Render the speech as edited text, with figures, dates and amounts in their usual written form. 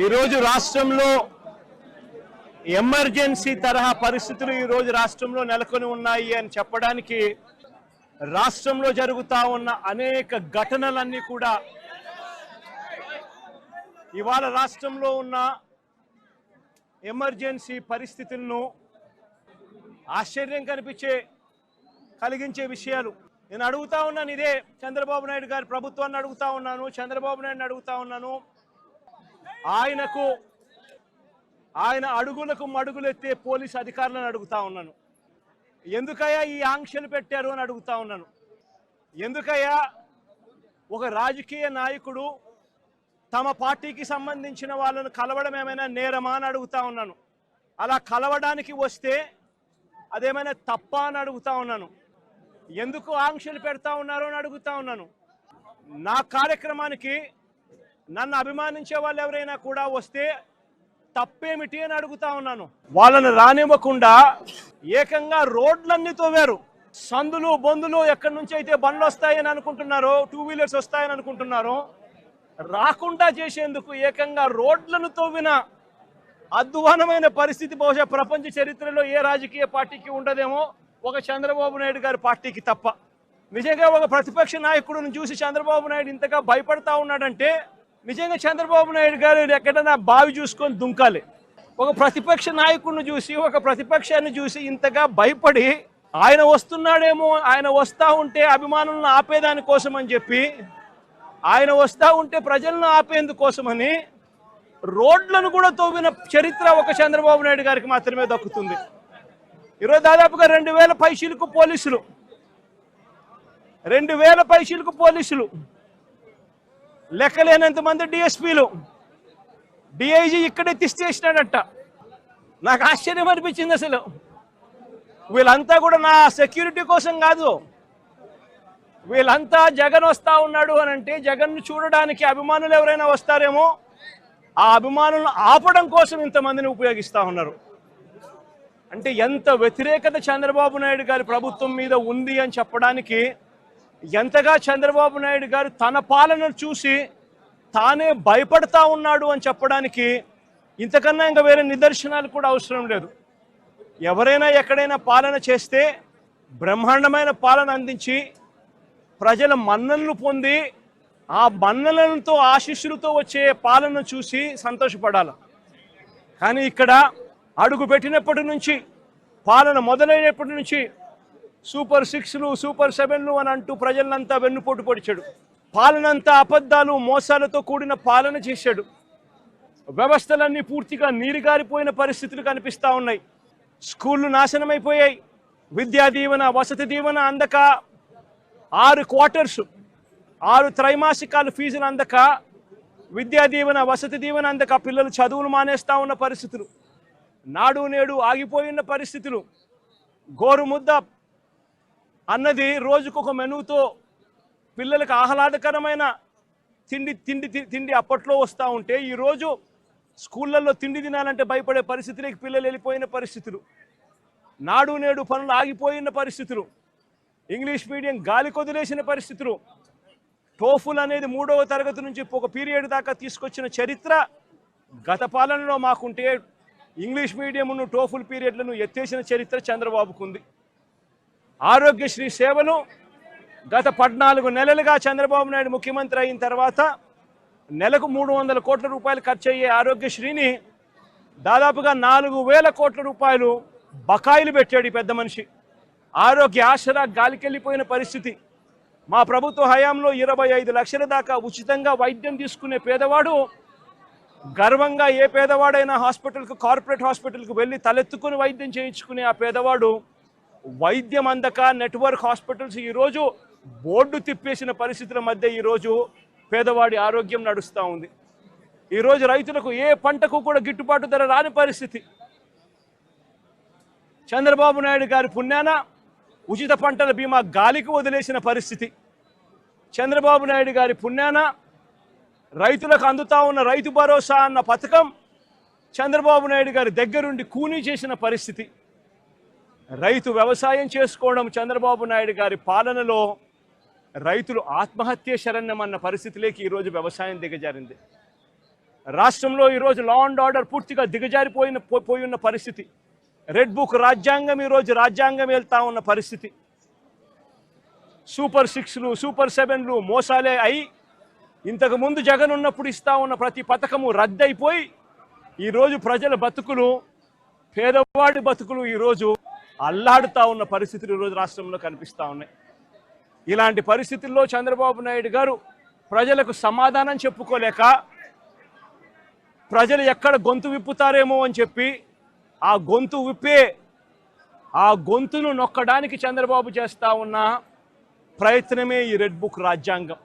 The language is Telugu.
ఈరోజు రాష్ట్రంలో ఎమర్జెన్సీ తరహా పరిస్థితులు ఈరోజు రాష్ట్రంలో నెలకొని ఉన్నాయి అని చెప్పడానికి రాష్ట్రంలో జరుగుతూ ఉన్న అనేక ఘటనలన్నీ కూడా ఇవాళ రాష్ట్రంలో ఉన్న ఎమర్జెన్సీ పరిస్థితులను ఆశ్చర్యం కలిగించే విషయాలు నేను అడుగుతా ఉన్నాను. ఇదే చంద్రబాబు నాయుడు గారి ప్రభుత్వాన్ని అడుగుతా ఉన్నాను, చంద్రబాబు నాయుడుని అడుగుతా ఉన్నాను. ఆయన అడుగులకు మడుగులెత్తే పోలీసు అధికారులను అడుగుతా ఉన్నాను. ఎందుకయ్యా ఈ ఆంక్షలు పెట్టారు అని అడుగుతా ఉన్నాను. ఎందుకయ్యా ఒక రాజకీయ నాయకుడు తమ పార్టీకి సంబంధించిన వాళ్ళను కలవడం ఏమైనా నేరమా అని అడుగుతా ఉన్నాను. అలా కలవడానికి వస్తే అదేమైనా తప్ప అని అడుగుతా ఉన్నాను. ఎందుకు ఆంక్షలు పెడతా ఉన్నారు అని అడుగుతా ఉన్నాను. నా కార్యక్రమానికి నన్ను అభిమానించే వాళ్ళు ఎవరైనా కూడా వస్తే తప్పేమిటి అని అడుగుతా ఉన్నాను. వాళ్ళని రానివ్వకుండా ఏకంగా రోడ్లన్నీ తవ్వారు. సందులు బొందులు ఎక్కడి నుంచి అయితే బండ్లు వస్తాయని అనుకుంటున్నారో, 2 వీలర్స్ వస్తాయని అనుకుంటున్నారో రాకుండా చేసేందుకు ఏకంగా రోడ్లను తవ్విన అధ్వానమైన పరిస్థితి బహుశా ప్రపంచ చరిత్రలో ఏ రాజకీయ పార్టీకి ఉండదేమో, ఒక చంద్రబాబు నాయుడు గారి పార్టీకి తప్ప. నిజంగా ఒక ప్రతిపక్ష నాయకుడిని చూసి చంద్రబాబు నాయుడు ఇంతగా భయపడతా ఉన్నాడంటే నిజంగా చంద్రబాబు నాయుడు గారు ఎక్కడైనా బావి చూసుకొని దుంకాలి. ఒక ప్రతిపక్ష నాయకుడిని చూసి, ఒక ప్రతిపక్షాన్ని చూసి ఇంతగా భయపడి ఆయన వస్తున్నాడేమో, ఆయన వస్తూ ఉంటే అభిమానులను ఆపేదాని కోసం అని చెప్పి, ఆయన వస్తూ ఉంటే ప్రజలను ఆపేందుకోసమని రోడ్లను కూడా తవ్విన చరిత్ర ఒక చంద్రబాబు నాయుడు గారికి మాత్రమే దక్కుతుంది. ఈరోజు దాదాపుగా 2000 పైసలకు పోలీసులు, 2000 పైసలకు పోలీసులు, లెక్కలేనంత మంది డిఎస్పీలు, డిఐజీ ఇక్కడే తీసేసినాడట. నాకు ఆశ్చర్యం అనిపించింది. అసలు వీళ్ళంతా కూడా నా సెక్యూరిటీ కోసం కాదు, వీళ్ళంతా జగన్ వస్తా ఉన్నాడు అని అంటే జగన్ను చూడడానికి అభిమానులు ఎవరైనా వస్తారేమో, ఆ అభిమానులను ఆపడం కోసం ఇంతమందిని ఉపయోగిస్తూ ఉన్నారు. అంటే ఎంత వ్యతిరేకత చంద్రబాబు నాయుడు గారి ప్రభుత్వం మీద ఉంది అని చెప్పడానికి, ఎంతగా చంద్రబాబు నాయుడు గారు తన పాలనను చూసి తానే భయపడతా ఉన్నాడు అని చెప్పడానికి ఇంతకన్నా ఇంకా వేరే నిదర్శనాలు కూడా అవసరం లేదు. ఎవరైనా ఎక్కడైనా పాలన చేస్తే బ్రహ్మాండమైన పాలన అందించి ప్రజల మన్ననలు పొంది ఆ మన్ననలతో ఆశీస్సులతో వచ్చే పాలన చూసి సంతోషపడాలి. కానీ ఇక్కడ అడుగు పెట్టినప్పటి నుంచి, పాలన మొదలైనప్పటి నుంచి సూపర్ 6లు, సూపర్ 7లు అని అంటూ ప్రజలంతా వెన్నుపోటు పొడిచాడు. పాలనంతా అబద్ధాలు, మోసాలతో కూడిన పాలన చేశాడు. వ్యవస్థలన్నీ పూర్తిగా నీరుగారిపోయిన పరిస్థితులు కనిపిస్తూ ఉన్నాయి. స్కూళ్ళు నాశనమైపోయాయి. విద్యా దీవెన, వసతి దీవెన అందక, 6 క్వార్టర్స్ 6 త్రైమాసికాలు ఫీజులు అందక, విద్యా దీవెన, వసతి దీవెన అందక పిల్లలు చదువులు మానేస్తూ ఉన్న పరిస్థితులు, నాడు నేడు ఆగిపోయిన పరిస్థితులు, గోరుముద్ద అన్నది రోజుకొక మెనూతో పిల్లలకు ఆహ్లాదకరమైన తిండి అప్పట్లో వస్తూ ఉంటే ఈరోజు స్కూళ్ళల్లో తిండి తినాలంటే భయపడే పరిస్థితులకి పిల్లలు వెళ్ళిపోయిన పరిస్థితులు, నాడు నేడు పనులు ఆగిపోయిన పరిస్థితులు, ఇంగ్లీష్ మీడియం గాలి కొదిలేసిన పరిస్థితులు, టోఫుల్ అనేది 3వ తరగతి నుంచి ఒక పీరియడ్ దాకా తీసుకొచ్చిన చరిత్ర గత పాలనలో మాకుంటే, ఇంగ్లీష్ మీడియంను టోఫుల్ పీరియడ్లను ఎత్తేసిన చరిత్ర చంద్రబాబుకు ఉంది. ఆరోగ్యశ్రీ సేవలు గత 14 నెలలుగా చంద్రబాబు నాయుడు ముఖ్యమంత్రి అయిన తర్వాత నెలకు 300 కోట్ల రూపాయలు ఖర్చు అయ్యే ఆరోగ్యశ్రీని దాదాపుగా 4000 కోట్ల రూపాయలు బకాయిలు పెట్టాడు ఈ పెద్ద మనిషి. ఆరోగ్య ఆసరా గాలికెళ్ళిపోయిన పరిస్థితి. మా ప్రభుత్వ హయాంలో 25 లక్షల దాకా ఉచితంగా వైద్యం తీసుకునే పేదవాడు గర్వంగా, ఏ పేదవాడైనా హాస్పిటల్కు, కార్పొరేట్ హాస్పిటల్కు వెళ్ళి తలెత్తుకుని వైద్యం చేయించుకునే ఆ పేదవాడు వైద్యం అందక నెట్వర్క్ హాస్పిటల్స్ ఈరోజు బోర్డు తిప్పేసిన పరిస్థితుల మధ్య ఈరోజు పేదవాడి ఆరోగ్యం నడుస్తూ ఉంది. ఈరోజు రైతులకు ఏ పంటకు కూడా గిట్టుబాటు ధర రాని పరిస్థితి. చంద్రబాబు నాయుడు గారి పుణ్యాన ఉచిత పంటల బీమా గాలికి వదిలేసిన పరిస్థితి. చంద్రబాబు నాయుడు గారి పుణ్యాన రైతులకు అందుతా ఉన్న రైతు భరోసా అన్న పథకం చంద్రబాబు నాయుడు గారి దగ్గరుండి కూనీ చేసిన పరిస్థితి. రైతు వ్యవసాయం చేసుకోవడం చంద్రబాబు నాయుడు గారి పాలనలో రైతులు ఆత్మహత్య శరణ్యం అన్న పరిస్థితిలోకి ఈరోజు వ్యవసాయం దిగజారింది. రాష్ట్రంలో ఈరోజు లా అండ్ ఆర్డర్ పూర్తిగా పోయి ఉన్న పరిస్థితి. రెడ్ బుక్ రాజ్యాంగం ఈరోజు రాజ్యాంగం వెళ్తా ఉన్న పరిస్థితి. సూపర్ 6లు సూపర్ 7లు మోసాలే అయి ఇంతకుముందు జగన్ ఉన్నప్పుడు ఇస్తా ఉన్న ప్రతి పథకము రద్దయిపోయి ఈరోజు ప్రజల బతుకులు, పేదవాడి బతుకులు ఈరోజు అల్లాడుతూ ఉన్న పరిస్థితులు ఈరోజు రాష్ట్రంలో కనిపిస్తూ ఉన్నాయి. ఇలాంటి పరిస్థితుల్లో చంద్రబాబు నాయుడు గారు ప్రజలకు సమాధానం చెప్పుకోలేక, ప్రజలు ఎక్కడ గొంతు విప్పుతారేమో అని చెప్పి ఆ గొంతును నొక్కడానికి చంద్రబాబు చేస్తూ ఉన్న ప్రయత్నమే ఈ రెడ్ బుక్ రాజ్యాంగం.